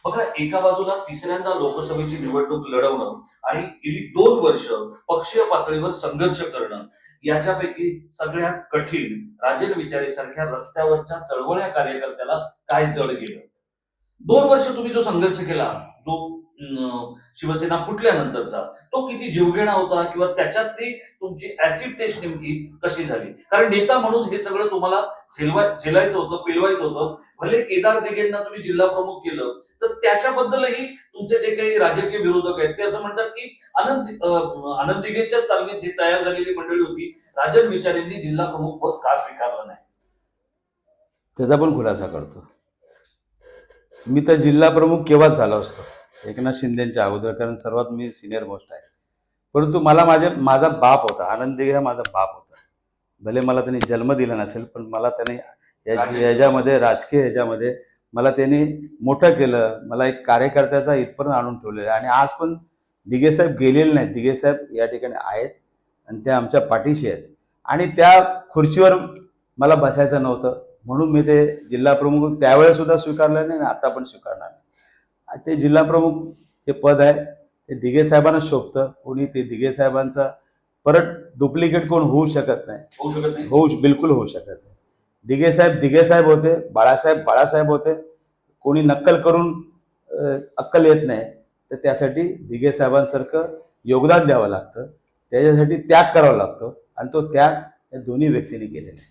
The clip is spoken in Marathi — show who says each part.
Speaker 1: बघा, एका बाजूला तिसऱ्यांदा लोकसभेची निवडणूक लढवणं आणि गेली 2 वर्ष पक्षीय पातळीवर संघर्ष करणं, याच्यापैकी सगळ्यात कठीण राजन विचारेसारख्या रस्त्यावरच्या चळवळ्या कार्यकर्त्याला काय जड गेलं? 2 वर्ष तुम्ही जो संघर्ष केला, जो शिवसेना फुटल्यानंतरचा, तो किती जीवघेणा होता किंवा त्याच्यातली तुमची ऍसिड टेस्ट नेमकी कशी झाली? कारण नेता म्हणून हे सगळं तुम्हाला झेलायचं होतं, पेलवायचं होतं. भले केदार दिघेंना तुम्ही जिल्हा प्रमुख केलं, तर त्याच्याबद्दलही तुमचे जे काही राजकीय विरोधक आहेत ते असं म्हणतात की आनंद दिघेंच्याच तालमीत जी तयार झालेली मंडळी होती, राजन विचारेंनी जिल्हा प्रमुख पद का स्वीकारलं नाही?
Speaker 2: त्याचा पण खुलासा करतो. मी तर जिल्हा प्रमुख केव्हाच झालो असतो, एकनाथ शिंदेच्या अगोदर, कारण सर्वात मी सिनियर मोस्ट आहे. परंतु मला माझा बाप होता, आनंद दिघे हा माझा बाप होता. भले मला त्यांनी जन्म दिला नसेल, पण मला त्याने ह्याच्यामध्ये राजकीय ह्याच्यामध्ये मला त्यांनी मोठं केलं. मला एक कार्यकर्त्याचा इथपर्यंत आणून ठेवलेलं आहे. आणि आज पण दिघेसाहेब गेलेले नाहीत, दिघेसाहेब या ठिकाणी आहेत आणि त्या आमच्या पाठीशी आहेत. आणि त्या खुर्चीवर मला बसायचं नव्हतं, म्हणून मी ते जिल्हा प्रमुख त्यावेळेस सुद्धा स्वीकारलं नाही आणि आता पण स्वीकारणार नाही. ते जिल्हा प्रमुख जे पद आहे ते दिघे साहेबांना शोभतं. कोणी ते दिघे साहेबांचा परत डुप्लिकेट कोण होऊ शकत नाही, बिलकुल होऊ शकत नाही. दिघे साहेब होते, बाळासाहेब होते. कोणी नक्कल करून अक्कल येत नाही, तर त्यासाठी दिघे साहेबांसारखं योगदान द्यावं लागतं, त्याच्यासाठी त्याग करावा लागतो आणि तो त्याग या दोन्ही व्यक्तींनी केलेला आहे.